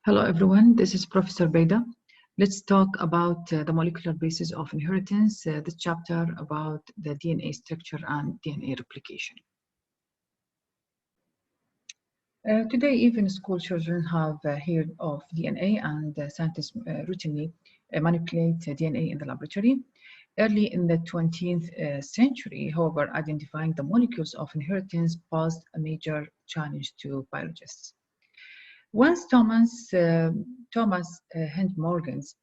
Hello everyone, this is Professor Beda. Let's talk about the molecular basis of inheritance, this chapter about the DNA structure and DNA replication. Today, even school children have heard of DNA, and scientists routinely manipulate DNA in the laboratory. Early in the 20th century, however, identifying the molecules of inheritance posed a major challenge to biologists. Once Thomas Hunt Morgan's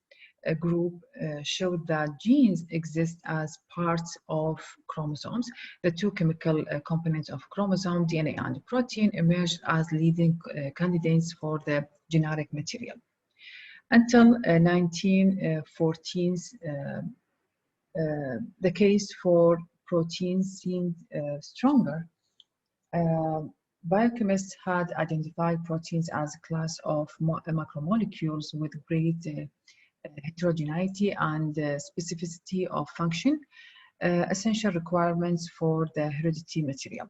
group showed that genes exist as parts of chromosomes, the two chemical components of chromosome, DNA and protein, emerged as leading candidates for the genetic material. Until 1914s, the case for proteins seemed stronger. Biochemists had identified proteins as a class of macromolecules with great heterogeneity and specificity of function, essential requirements for the heredity material.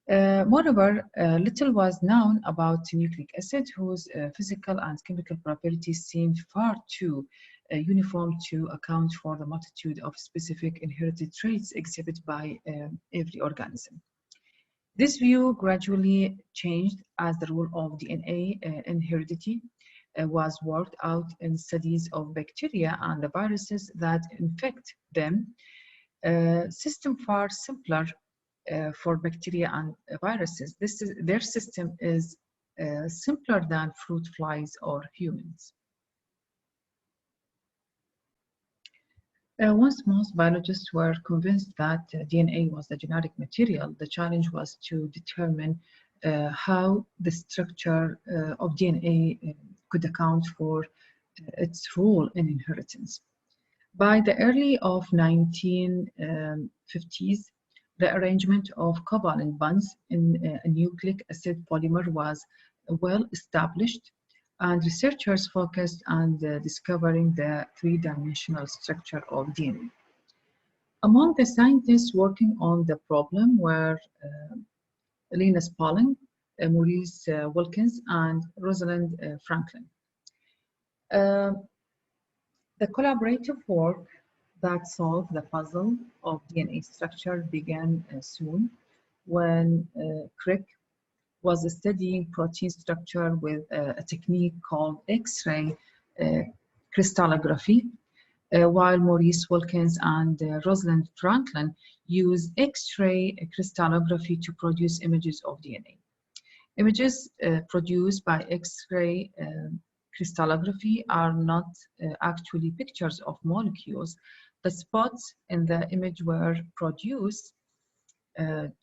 Moreover, little was known about nucleic acid, whose physical and chemical properties seemed far too uniform to account for the multitude of specific inherited traits exhibited by every organism. This view gradually changed as the role of DNA in heredity was worked out in studies of bacteria and the viruses that infect them. System far simpler for bacteria and viruses. Their system is simpler than fruit flies or humans. Once most biologists were convinced that DNA was the genetic material, the challenge was to determine how the structure of DNA could account for its role in inheritance. By the early of 1950s, the arrangement of covalent bonds in a nucleic acid polymer was well established, and researchers focused on discovering the three-dimensional structure of DNA. Among the scientists working on the problem were Linus Pauling, Maurice Wilkins, and Rosalind Franklin. The collaborative work that solved the puzzle of DNA structure began soon when Crick was studying protein structure with a technique called X-ray crystallography, while Maurice Wilkins and Rosalind Franklin used X-ray crystallography to produce images of DNA. Images produced by X-ray crystallography are not actually pictures of molecules. The spots in the image were produced,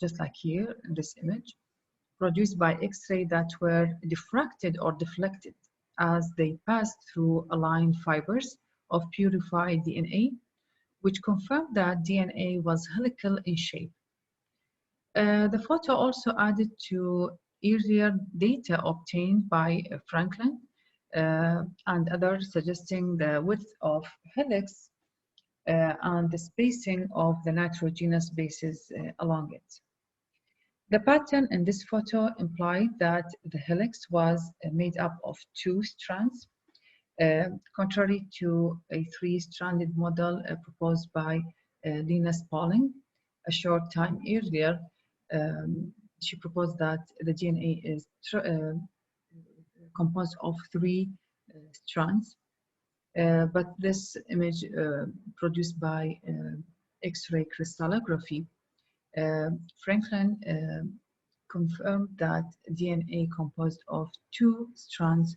just like here in this image, produced by X-ray that were diffracted or deflected as they passed through aligned fibers of purified DNA, which confirmed that DNA was helical in shape. The photo also added to earlier data obtained by Franklin and others, suggesting the width of helix and the spacing of the nitrogenous bases along it. The pattern in this photo implied that the helix was made up of two strands, contrary to a three-stranded model proposed by Linus Pauling a short time earlier. She proposed that the DNA is composed of three strands, but this image produced by X-ray crystallography Franklin confirmed that DNA composed of two strands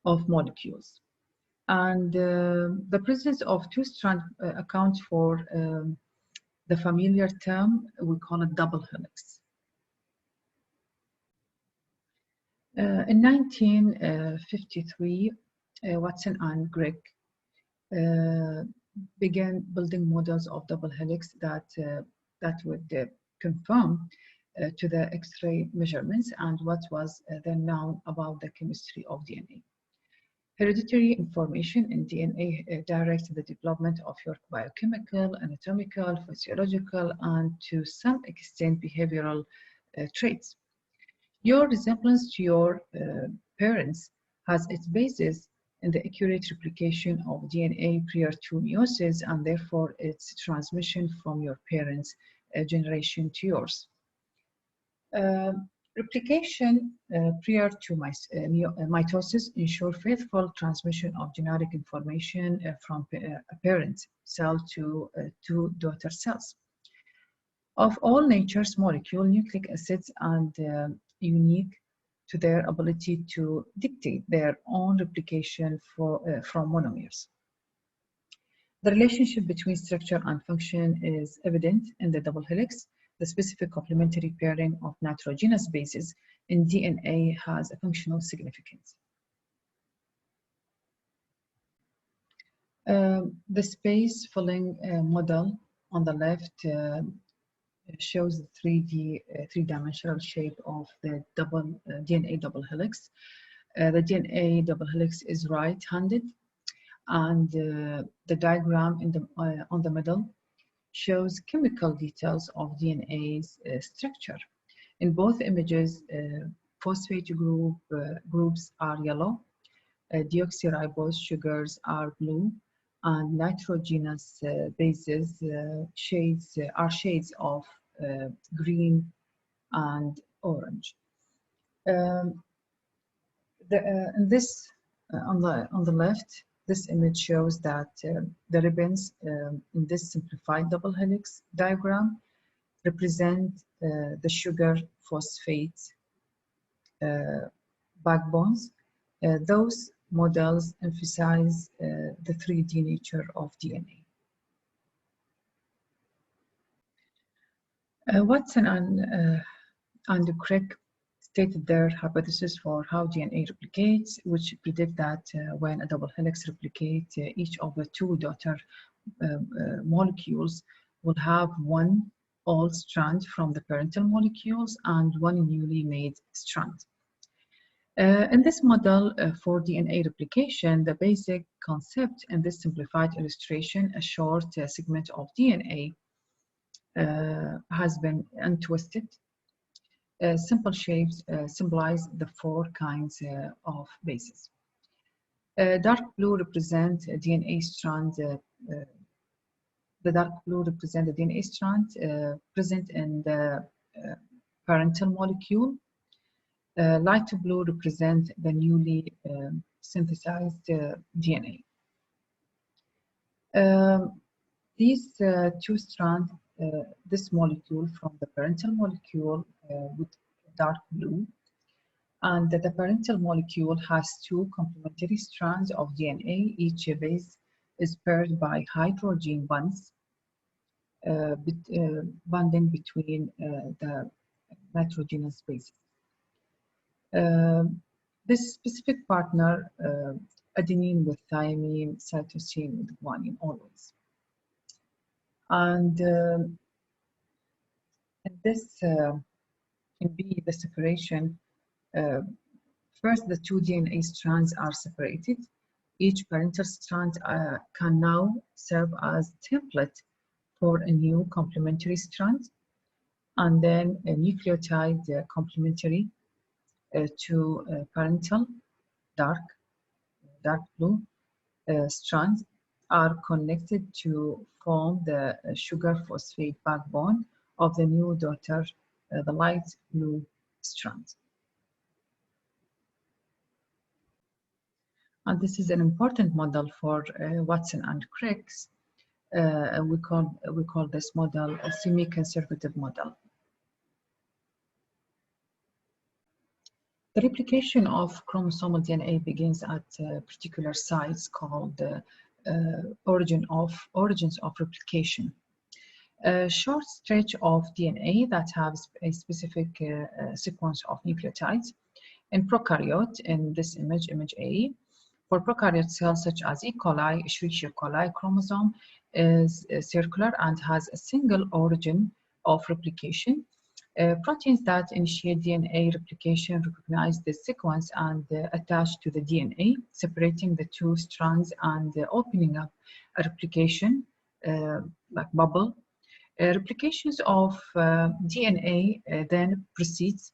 of molecules. And the presence of two strands accounts for the familiar term, we call it double helix. In 1953, Watson and Crick began building models of double helix that would conform to the X-ray measurements and what was then known about the chemistry of DNA. Hereditary information in DNA directs the development of your biochemical, anatomical, physiological, and to some extent behavioral traits. Your resemblance to your parents has its basis in the accurate replication of DNA prior to meiosis and therefore its transmission from your parents' generation to yours. Uh, Replication prior to mitosis ensure faithful transmission of genetic information from a parent cell to daughter cells. Of all nature's molecules, nucleic acids are unique to their ability to dictate their own replication from monomers. The relationship between structure and function is evident in the double helix. The specific complementary pairing of nitrogenous bases in DNA has a functional significance. The space filling model on the left shows the 3D, three-dimensional shape of the DNA double helix. The DNA double helix is right-handed, and the diagram on the middle shows chemical details of DNA's structure. In both images, phosphate groups are yellow, deoxyribose sugars are blue, and nitrogenous bases are shades of green and orange. Um, in this on the left, this image shows that the ribbons in this simplified double helix diagram represent the sugar phosphate backbones. Those models emphasize the 3D nature of DNA. Watson and Crick stated their hypothesis for how DNA replicates, which predict that when a double helix replicates, each of the two daughter molecules will have one old strand from the parental molecules and one newly made strand. In this model for DNA replication, the basic concept in this simplified illustration, a short segment of DNA has been untwisted. Simple shapes symbolize the four kinds of bases. Dark blue represent a DNA strand. The dark blue represent the DNA strand present in the parental molecule. Light blue represent the newly synthesized DNA. These two strands, this molecule from the parental molecule with dark blue, and the parental molecule has two complementary strands of DNA. Each base is paired by hydrogen bonds, bonding between the nitrogenous bases. This specific partner, adenine with thymine, cytosine with guanine always. And this can be the separation. First, the two DNA strands are separated. Each parental strand can now serve as template for a new complementary strand, and then a nucleotide complementary to parental dark blue strands are connected to form the sugar phosphate backbone of the new daughter, the light blue strand. And this is an important model for Watson and Crick's. We call this model a semi-conservative model. The replication of chromosomal DNA begins at particular sites called origins of replication. A short stretch of DNA that has a specific sequence of nucleotides. In prokaryote, in this image A, for prokaryote cells such as E. coli, Escherichia coli chromosome is circular and has a single origin of replication. Proteins that initiate DNA replication recognize the sequence and attach to the DNA, separating the two strands and opening up a replication like bubble. Replications of DNA then proceeds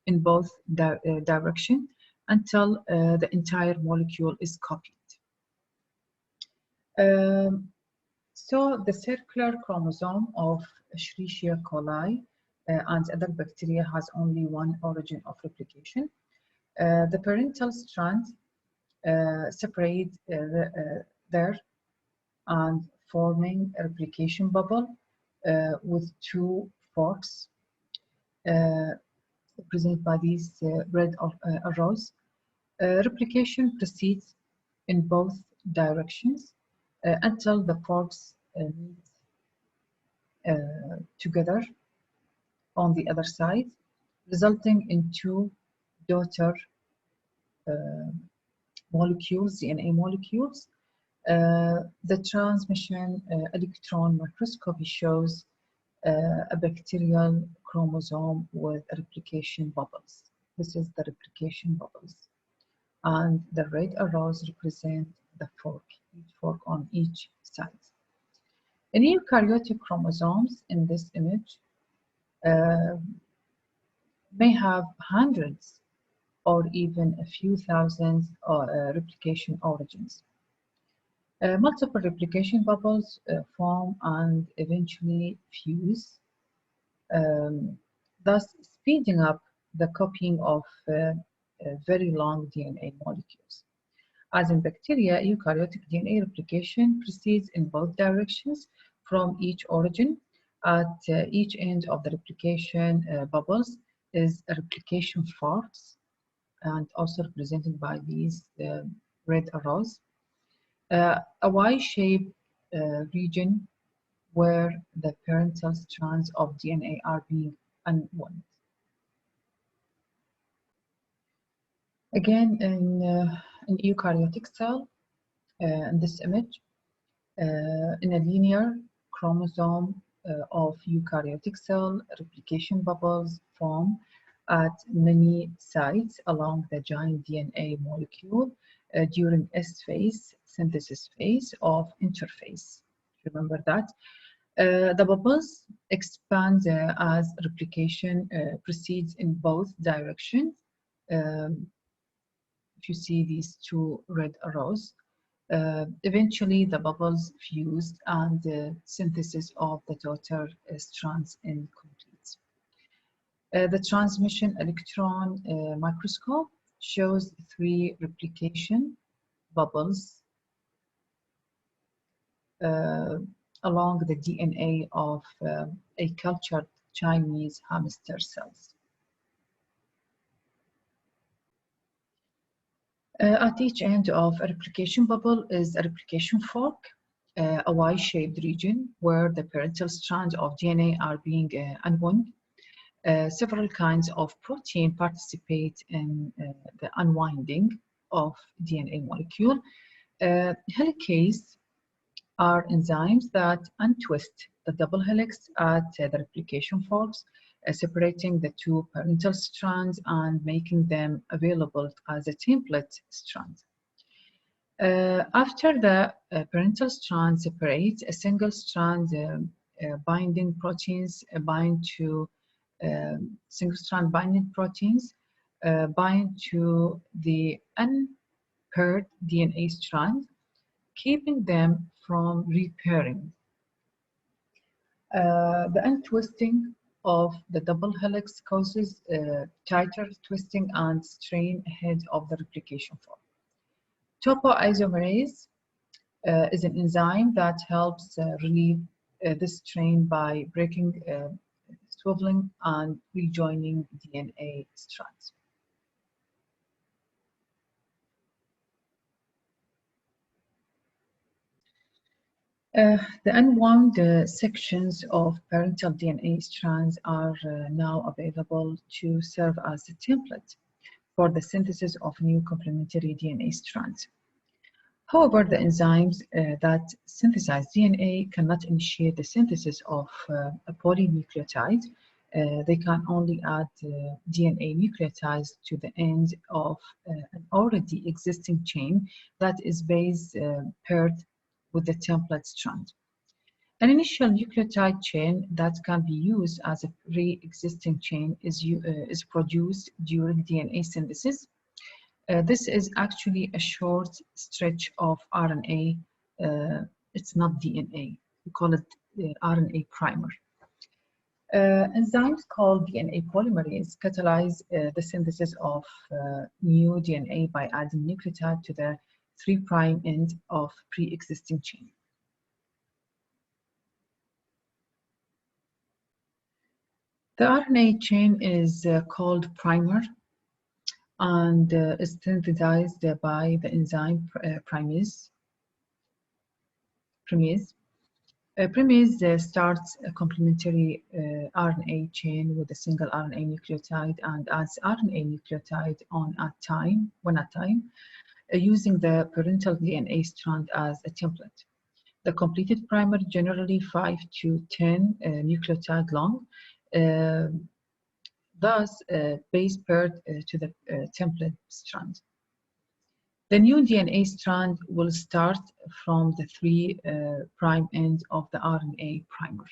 in both directions until the entire molecule is copied. So the circular chromosome of Escherichia coli and other bacteria has only one origin of replication. The parental strand separate there and forming a replication bubble with two forks represented by these red arrows. Replication proceeds in both directions until the forks meet together on the other side, resulting in two daughter molecules, DNA molecules. The transmission electron microscopy shows a bacterial chromosome with replication bubbles. This is the replication bubbles. And the red arrows represent the fork, each fork on each side. In eukaryotic chromosomes in this image may have hundreds or even a few thousand replication origins. Multiple replication bubbles form and eventually fuse, thus speeding up the copying of very long DNA molecules. As in bacteria, eukaryotic DNA replication proceeds in both directions from each origin. At each end of the replication bubbles is a replication forks, and also represented by these red arrows. A Y-shaped region where the parental strands of DNA are being unwound. Again, in eukaryotic cell, in this image, in a linear chromosome of eukaryotic cell, replication bubbles form at many sites along the giant DNA molecule during S phase, synthesis phase of interphase. Remember that. The bubbles expand as replication proceeds in both directions. If you see these two red arrows, eventually the bubbles fused and the synthesis of the daughter strands in complete. The transmission electron microscope shows three replication bubbles along the DNA of a cultured Chinese hamster cells. At each end of a replication bubble is a replication fork, a Y-shaped region where the parental strands of DNA are being unwound. Several kinds of protein participate in the unwinding of DNA molecule. Helicase are enzymes that untwist the double helix at the replication forks, separating the two parental strands and making them available as a template strand. After the parental strand separates, a single strand binding proteins bind to single strand binding proteins bind to the unpaired DNA strand, keeping them from repairing. The untwisting of the double helix causes tighter twisting and strain ahead of the replication fork. Topoisomerase is an enzyme that helps relieve this strain by breaking, swiveling, and rejoining DNA strands. The unwound sections of parental DNA strands are now available to serve as a template for the synthesis of new complementary DNA strands. However, the enzymes that synthesize DNA cannot initiate the synthesis of a polynucleotide. They can only add DNA nucleotides to the end of an already existing chain that is base paired with the template strand. An initial nucleotide chain that can be used as a pre-existing chain is produced during DNA synthesis. This is actually a short stretch of RNA. It's not DNA. We call it RNA primer. Enzymes called DNA polymerase catalyze the synthesis of new DNA by adding nucleotide to the 3' end of pre-existing chain. The RNA chain is called primer and is synthesized by the enzyme primase. Primase starts a complementary RNA chain with a single RNA nucleotide and adds RNA nucleotide one at a time, using the parental DNA strand as a template. The completed primer generally 5 to 10 nucleotide long, thus base paired to the template strand. The new DNA strand will start from the 3' end of the RNA primer.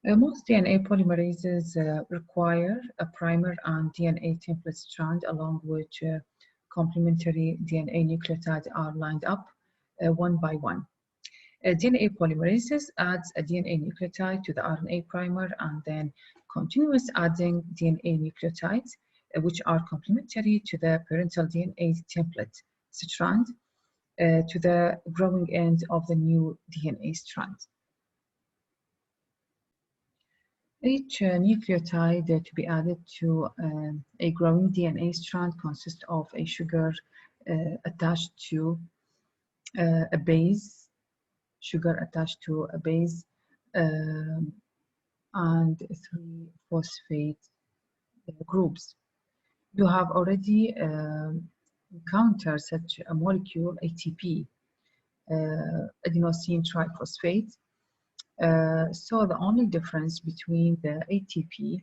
Most DNA polymerases require a primer and DNA template strand along which complementary DNA nucleotides are lined up one by one. DNA polymerases adds a DNA nucleotide to the RNA primer and then continues adding DNA nucleotides which are complementary to the parental DNA template strand to the growing end of the new DNA strand. Each nucleotide to be added to a growing DNA strand consists of a sugar attached to a base, and 3 phosphate groups. You have already encountered such a molecule, ATP, adenosine triphosphate. So the only difference between the ATP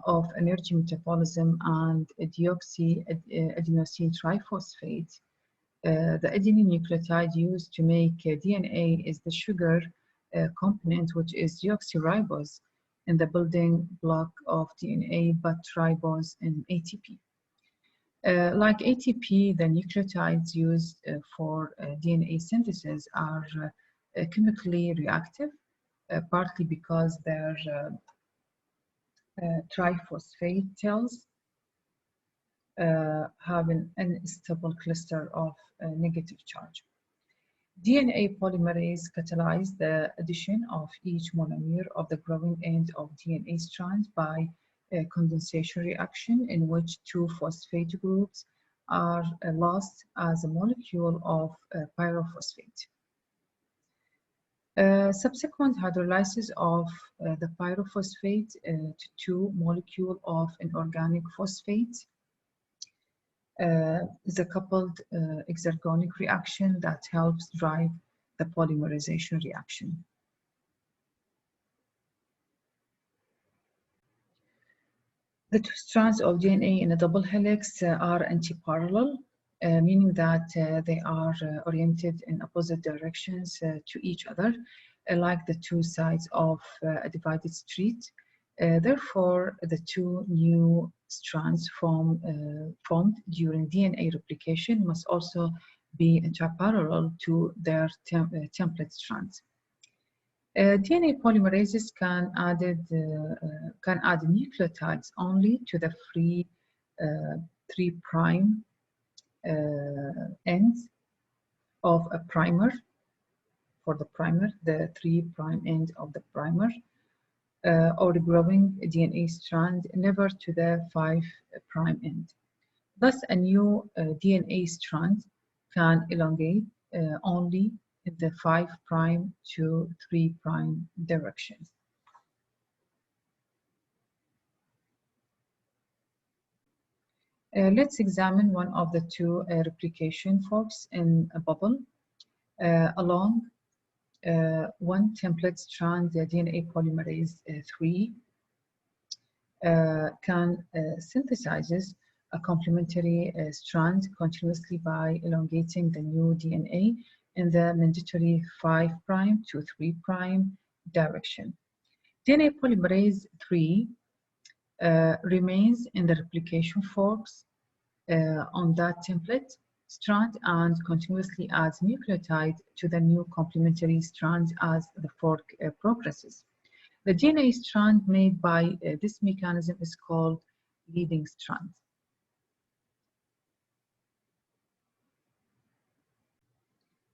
of energy metabolism and deoxyadenosine triphosphate, the adenine nucleotide used to make DNA is the sugar component, which is deoxyribose in the building block of DNA, but ribose in ATP. Like ATP, the nucleotides used for DNA synthesis are chemically reactive, partly because their triphosphate tails have an unstable cluster of negative charge. DNA polymerase catalyze the addition of each monomer of the growing end of DNA strands by a condensation reaction in which 2 phosphate groups are lost as a molecule of pyrophosphate. Subsequent hydrolysis of the pyrophosphate to 2 molecule of inorganic phosphate is a coupled exergonic reaction that helps drive the polymerization reaction. The 2 strands of DNA in a double helix are antiparallel, meaning that they are oriented in opposite directions to each other, like the 2 sides of a divided street. Therefore, the 2 new strands formed during DNA replication must also be antiparallel to their template strands. DNA polymerases can add nucleotides only to the free 3' ends of a primer. For the primer, the 3' end of the primer, or the growing DNA strand, never to the 5' end. Thus, a new DNA strand can elongate only in the 5' to 3' directions. Let's examine one of the 2 replication forks in a bubble. Along one template strand, the DNA polymerase 3 can synthesizes a complementary strand continuously by elongating the new DNA in the mandatory 5' to 3' direction. DNA polymerase 3 remains in the replication forks on that template strand and continuously adds nucleotide to the new complementary strand as the fork progresses. The DNA strand made by this mechanism is called leading strand.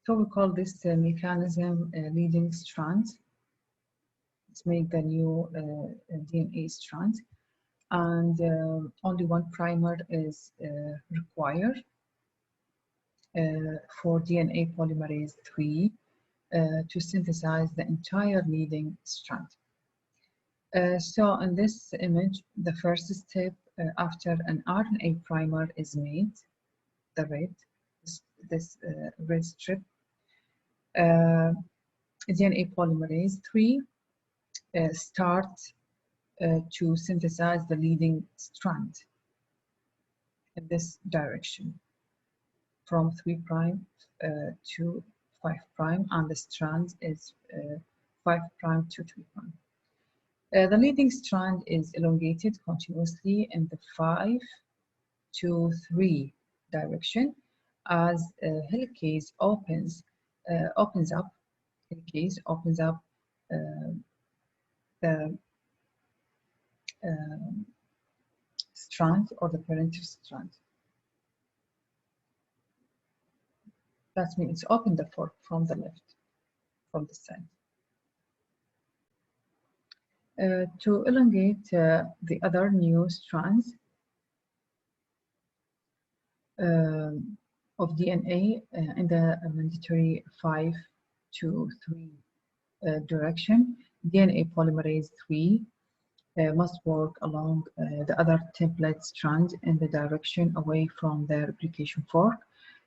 So we call this mechanism leading strand. Let's make the new DNA strand. And only one primer is required for DNA polymerase 3 to synthesize the entire leading strand. So in this image, the first step after an RNA primer is made, the red, this red strip, DNA polymerase 3 starts to synthesize the leading strand in this direction from 3' to 5', and the strand is 5' to 3'. The leading strand is elongated continuously in the 5 to 3 direction as helicase opens up. Helicase opens up the strand or the parental strand. That means it's open the fork from the left, from the side. To elongate the other new strands of DNA in the mandatory 5 to 3 direction, DNA polymerase 3 must work along the other template strand in the direction away from the replication fork.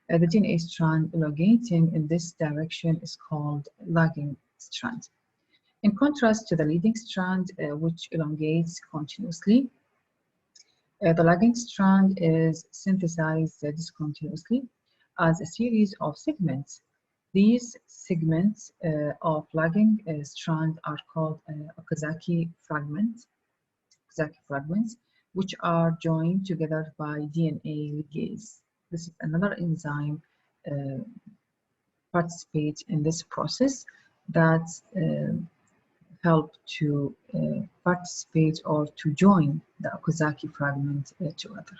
The DNA strand elongating in this direction is called lagging strand. In contrast to the leading strand, which elongates continuously, the lagging strand is synthesized discontinuously as a series of segments. These segments of lagging strand are called Okazaki fragments, which are joined together by DNA ligase. This is another enzyme participates in this process that help to participate or to join the Okazaki fragment together.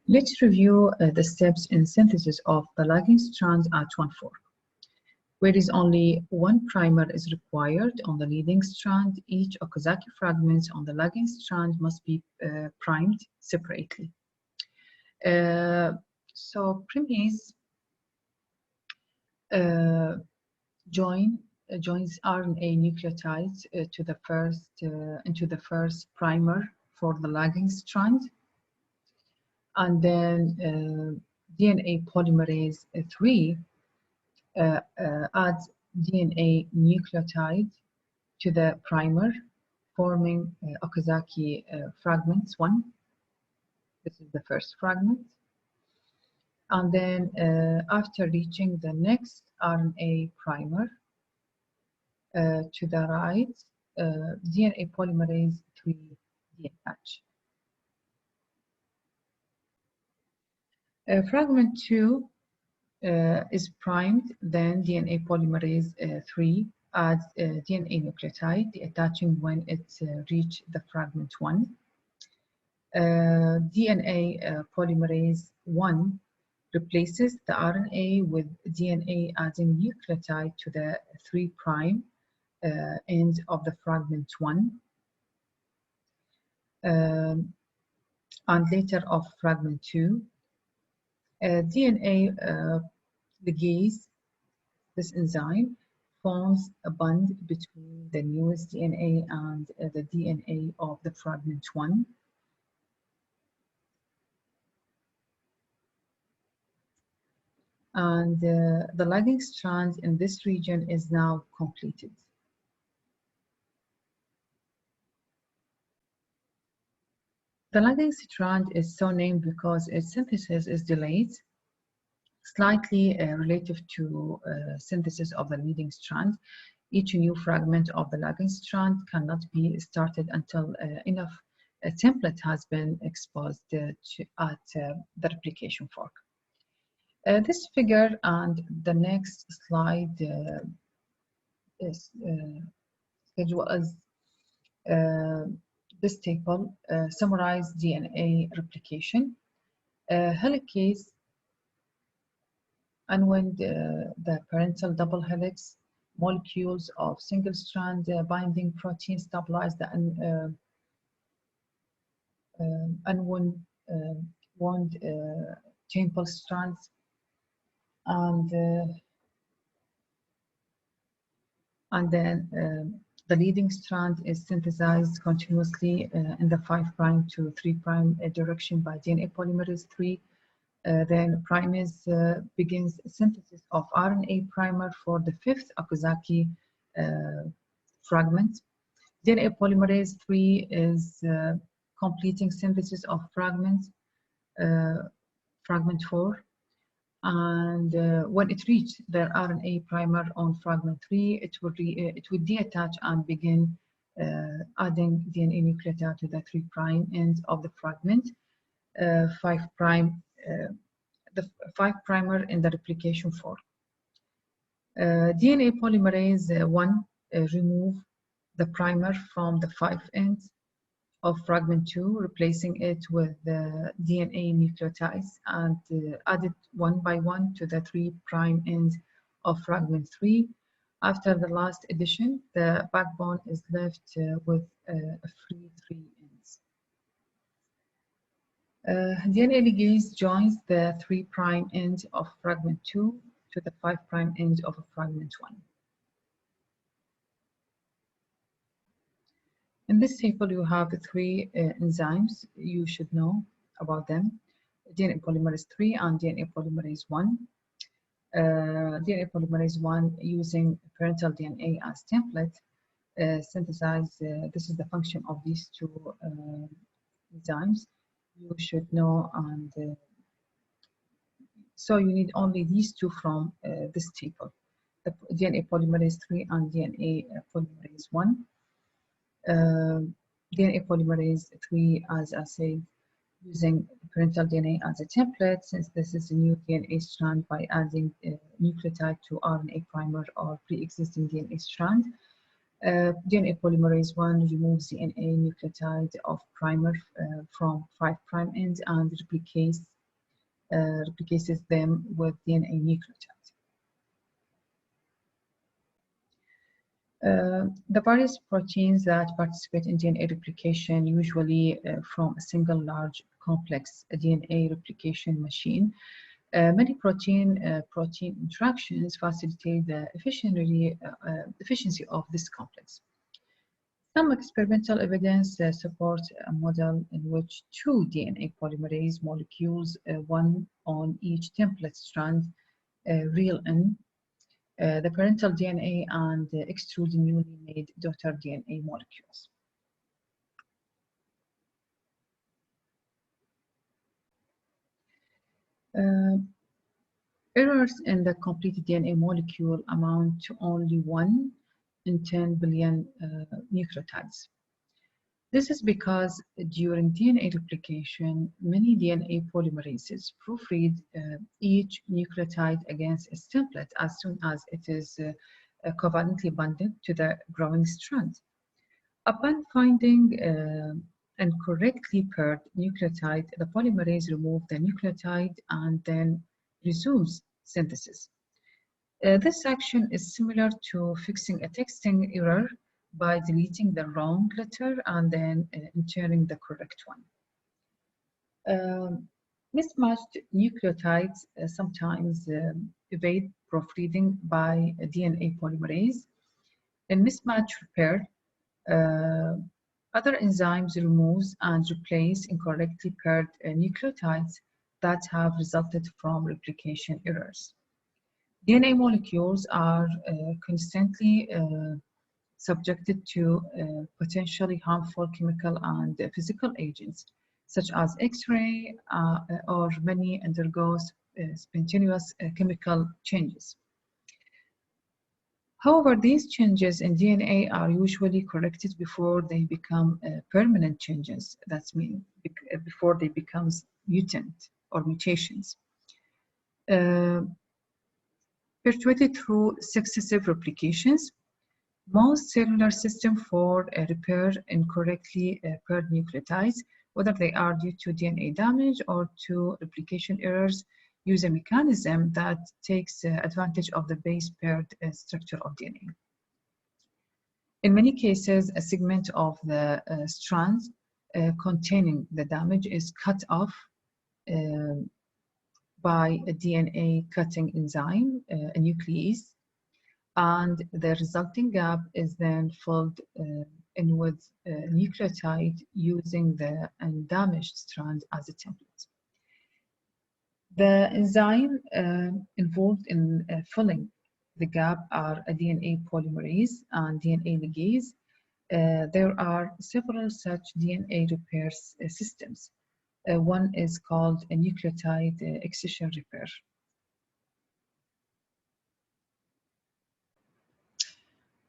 Let's review the steps in synthesis of the lagging strand at one fork. Where is only one primer is required on the leading strand, each Okazaki fragment on the lagging strand must be primed separately. So primase joins RNA nucleotides into the first primer for the lagging strand, and then DNA polymerase 3 adds DNA nucleotide to the primer, forming Okazaki fragments 1. This is the first fragment. And then after reaching the next RNA primer, to the right, DNA polymerase 3 detach. Fragment 2 is primed, then DNA polymerase 3 adds DNA nucleotide, attaching when it reaches the fragment 1. DNA polymerase 1 replaces the RNA with DNA adding nucleotide to the 3' end of the fragment 1, and later of fragment 2. DNA ligase, this enzyme, forms a bond between the newest DNA and the DNA of the fragment 1. And the lagging strand in this region is now completed. The ligase strand is so named because its synthesis is delayed, slightly relative to synthesis of the leading strand. Each new fragment of the ligase strand cannot be started until enough template has been exposed at the replication fork. This figure and the next slide is schedule as this table summarize DNA replication. Helicase unwind the parental double helix. Molecules of single-strand binding protein stabilize the unwound temple strands, and then the leading strand is synthesized continuously in the 5' to 3' direction by DNA polymerase 3. Then primase begins synthesis of RNA primer for the 5th Okazaki fragment. DNA polymerase 3 is completing synthesis of fragment 4. And when it reaches the RNA primer on fragment 3, it will deattach and begin adding DNA nucleotide to the 3' end of the fragment. 5' the 5' in the replication fork. DNA polymerase 1 remove the primer from the 5' ends of fragment 2, replacing it with the DNA nucleotides, and add it one by one to the 3' ends of fragment 3. After the last addition, the backbone is left with a free 3 ends. DNA ligase joins the 3' end of fragment 2 to the 5' end of fragment 1. In this table, you have 3 enzymes you should know about them: DNA polymerase 3 and DNA polymerase 1. DNA polymerase 1 using parental DNA as template synthesize. This is the function of these 2 enzymes you should know, and so you need only these 2 from this table: the DNA polymerase 3 and DNA polymerase 1. DNA polymerase 3, as I said, using parental DNA as a template, since this is a new DNA strand by adding a nucleotide to RNA primer or pre-existing DNA strand. DNA polymerase 1 removes the DNA nucleotide of primer from 5' ends and replicates them with DNA nucleotide. The various proteins that participate in DNA replication, usually from a single large complex DNA replication machine. Many protein interactions facilitate the efficiency of this complex. Some experimental evidence supports a model in which 2 DNA polymerase molecules, one on each template strand, reel in the parental DNA and extrude the newly made daughter DNA molecules. Errors in the completed DNA molecule amount to only 1 in 10 billion nucleotides. This is because during DNA replication, many DNA polymerases proofread each nucleotide against its template as soon as it is covalently bonded to the growing strand. Upon finding an correctly paired nucleotide, the polymerase removes the nucleotide and then resumes synthesis. This action is similar to fixing a texting error by deleting the wrong letter and then entering the correct one. Mismatched nucleotides sometimes evade proofreading by a DNA polymerase. In mismatch repair, other enzymes remove and replace incorrectly paired nucleotides that have resulted from replication errors. DNA molecules are constantly subjected to potentially harmful chemical and physical agents. such as X-ray, or many undergo spontaneous chemical changes. However, these changes in DNA are usually corrected before they become permanent changes. That's mean before they become mutant or mutations. Perpetuated through successive replications, most cellular systems for repair incorrectly paired nucleotides, whether they are due to DNA damage or to replication errors, use a mechanism that takes advantage of the base paired structure of DNA. In many cases, a segment of the strands containing the damage is cut off by a DNA cutting enzyme, a nuclease, and the resulting gap is then filled in with nucleotide using the undamaged strand as a template. The enzyme involved in filling the gap are a DNA polymerase and DNA ligase. There are several such DNA repair systems. One is called a nucleotide excision repair.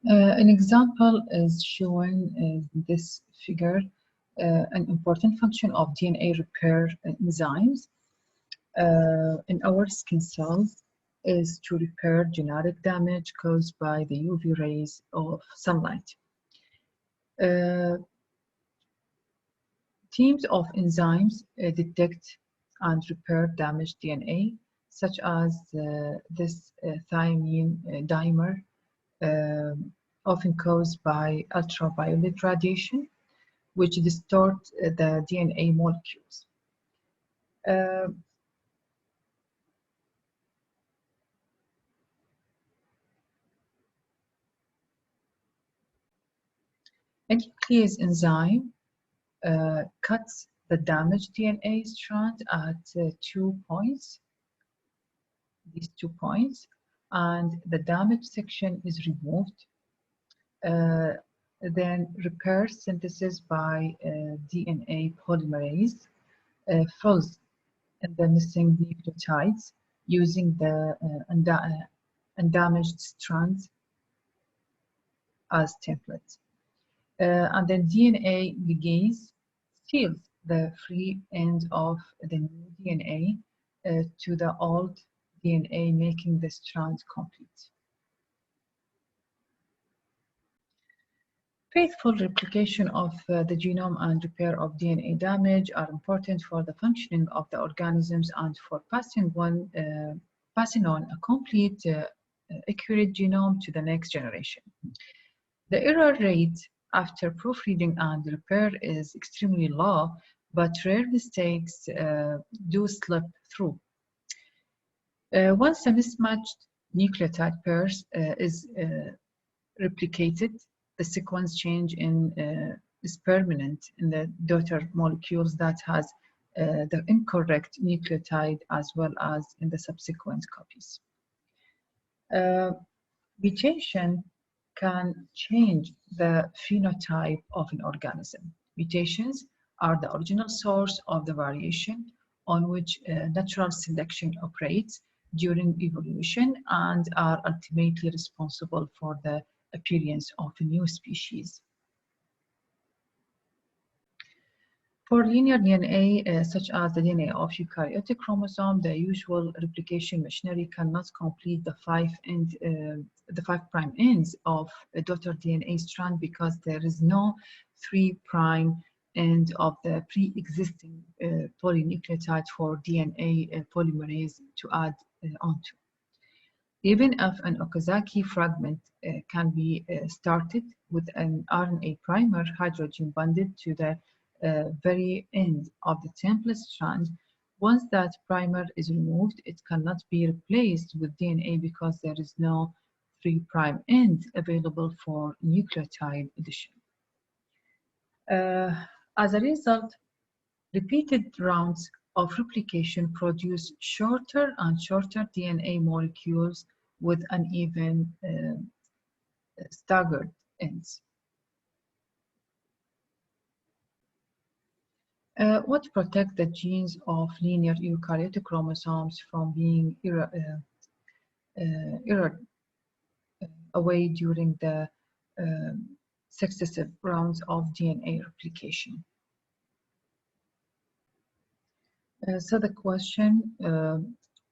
An example is shown in this figure, an important function of DNA repair enzymes in our skin cells is to repair genetic damage caused by the UV rays of sunlight. Teams of enzymes detect and repair damaged DNA, such as this thymine dimer, often caused by ultraviolet radiation, which distort the DNA molecules. A nuclease enzyme cuts the damaged DNA strand at 2 points, these 2 points, and the damaged section is removed. Then repair synthesis by DNA polymerase fills in the missing nucleotides using the undamaged strands as templates. And then DNA ligase seals the free end of the new DNA to the old DNA, making the strand complete. Faithful replication of the genome and repair of DNA damage are important for the functioning of the organisms and for passing on a complete, accurate genome to the next generation. The error rate after proofreading and repair is extremely low, but rare mistakes do slip through. Once a mismatched nucleotide pair is replicated, the sequence change is permanent in the daughter molecules that has the incorrect nucleotide as well as in the subsequent copies. Mutation can change the phenotype of an organism. Mutations are the original source of the variation on which natural selection operates during evolution and are ultimately responsible for the appearance of a new species. For linear DNA, such as the DNA of eukaryotic chromosome, the usual replication machinery cannot complete the 5' ends of a daughter DNA strand because there is no 3' end of the pre-existing polynucleotide for DNA polymerase to add onto. Even if an Okazaki fragment can be started with an RNA primer hydrogen bonded to the very end of the template strand, once that primer is removed, it cannot be replaced with DNA because there is no 3' end available for nucleotide addition. As a result, repeated rounds of replication produce shorter and shorter DNA molecules with uneven staggered ends. What protect the genes of linear eukaryotic chromosomes from being erased away during the successive rounds of DNA replication? So the question,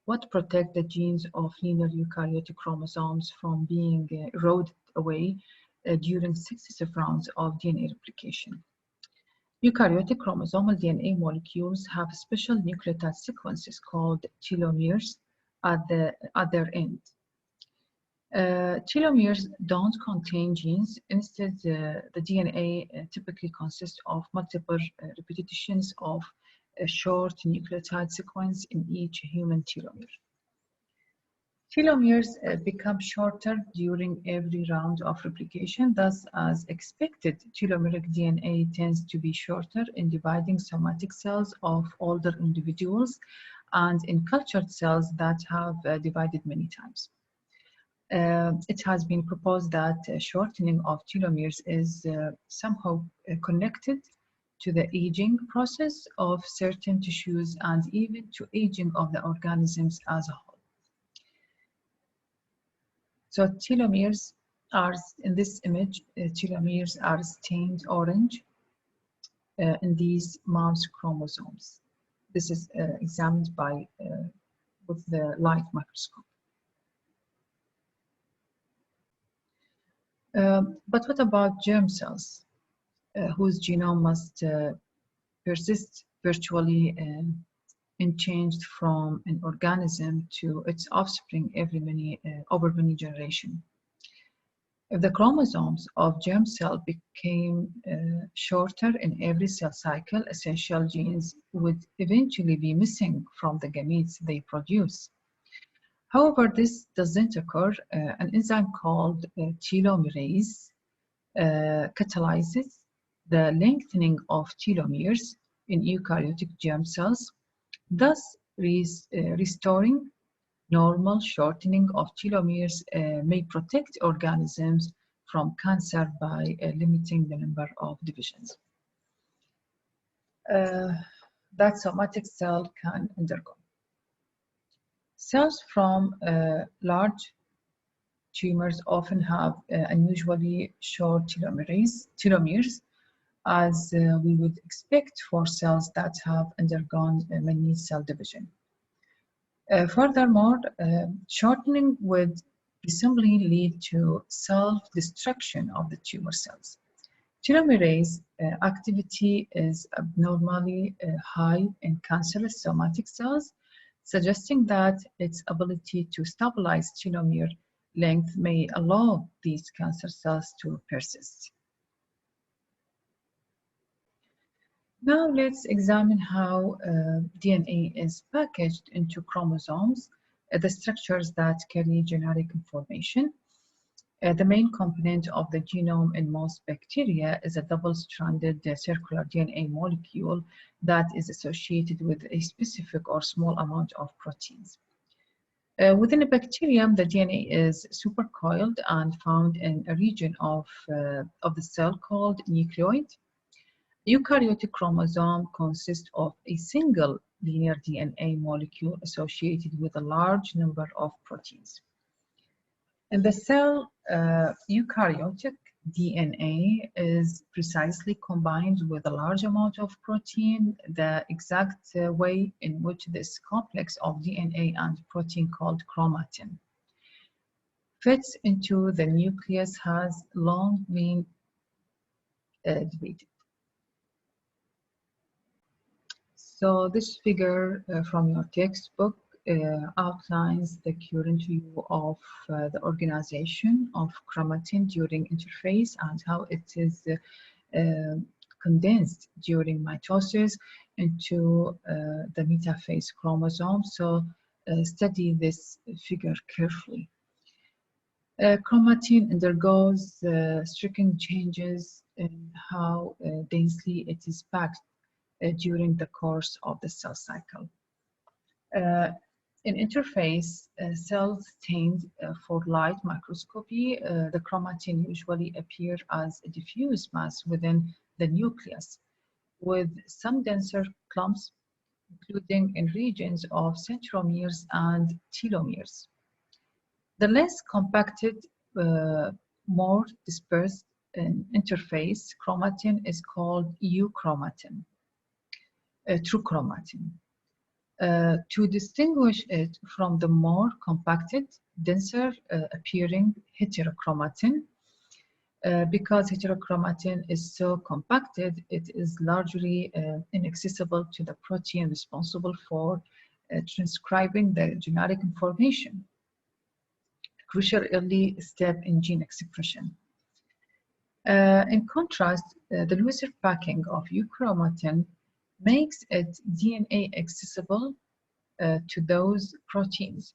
what protect the genes of linear eukaryotic chromosomes from being eroded away during successive rounds of DNA replication? Eukaryotic chromosomal DNA molecules have special nucleotide sequences called telomeres at their end. Telomeres don't contain genes. Instead, the DNA typically consists of multiple repetitions of a short nucleotide sequence in each human telomere. Telomeres become shorter during every round of replication. Thus, as expected, telomeric DNA tends to be shorter in dividing somatic cells of older individuals and in cultured cells that have divided many times. It has been proposed that shortening of telomeres is somehow connected to the aging process of certain tissues and even to aging of the organisms as a whole. So telomeres are, in this image, telomeres are stained orange in these mouse chromosomes. This is examined by with the light microscope. But what about germ cells, whose genome must persist virtually unchanged from an organism to its offspring over many generations? If the chromosomes of germ cell became shorter in every cell cycle, essential genes would eventually be missing from the gametes they produce. However, this doesn't occur. An enzyme called telomerase catalyzes the lengthening of telomeres in eukaryotic germ cells, thus restoring normal shortening of telomeres may protect organisms from cancer by limiting the number of divisions that somatic cell can undergo. Cells from large tumors often have unusually short telomeres, as we would expect for cells that have undergone many cell division. Furthermore, shortening would presumably lead to self-destruction of the tumor cells. Telomerase activity is abnormally high in cancerous somatic cells, suggesting that its ability to stabilize telomere length may allow these cancer cells to persist. Now let's examine how DNA is packaged into chromosomes, the structures that carry genetic information. The main component of the genome in most bacteria is a double-stranded circular DNA molecule that is associated with a specific or small amount of proteins. Within a bacterium, the DNA is supercoiled and found in a region of the cell called nucleoid. Eukaryotic chromosome consists of a single linear DNA molecule associated with a large number of proteins. In the cell, eukaryotic DNA is precisely combined with a large amount of protein. The exact way in which this complex of DNA and protein called chromatin fits into the nucleus has long been debated. So this figure from your textbook outlines the current view of the organization of chromatin during interphase and how it is condensed during mitosis into the metaphase chromosome. So study this figure carefully. Chromatin undergoes striking changes in how densely it is packed during the course of the cell cycle. In interphase, cells stained for light microscopy, the chromatin usually appear as a diffuse mass within the nucleus, with some denser clumps, including in regions of centromeres and telomeres. The less compacted, more dispersed interface chromatin is called euchromatin, true chromatin. To distinguish it from the more compacted, denser appearing heterochromatin, because heterochromatin is so compacted, it is largely inaccessible to the protein responsible for transcribing the genetic information, a crucial early step in gene expression. In contrast, the looser packing of euchromatin makes it DNA accessible to those proteins,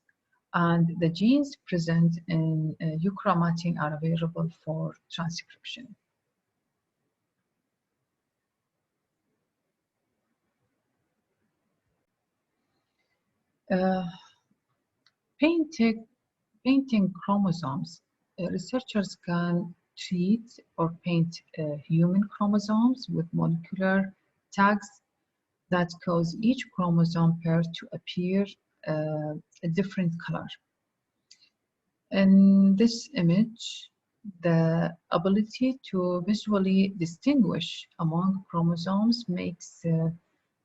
and the genes present in euchromatin are available for transcription. Painting chromosomes. Researchers can treat or paint human chromosomes with molecular tags that cause each chromosome pair to appear a different color. In this image, the ability to visually distinguish among chromosomes makes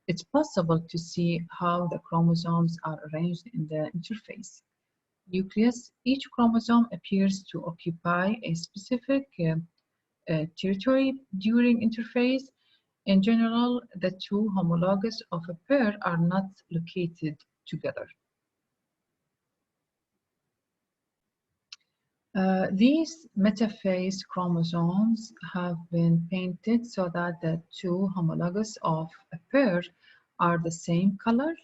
it possible to see how the chromosomes are arranged in the interface nucleus. Each chromosome appears to occupy a specific territory during interphase. In general, the two homologs of a pair are not located together. These metaphase chromosomes have been painted so that the two homologs of a pair are the same color.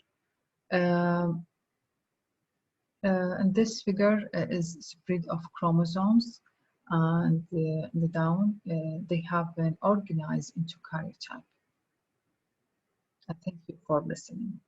And this figure is spread of chromosomes, and the down they have been organized into karyotype. Thank you for listening.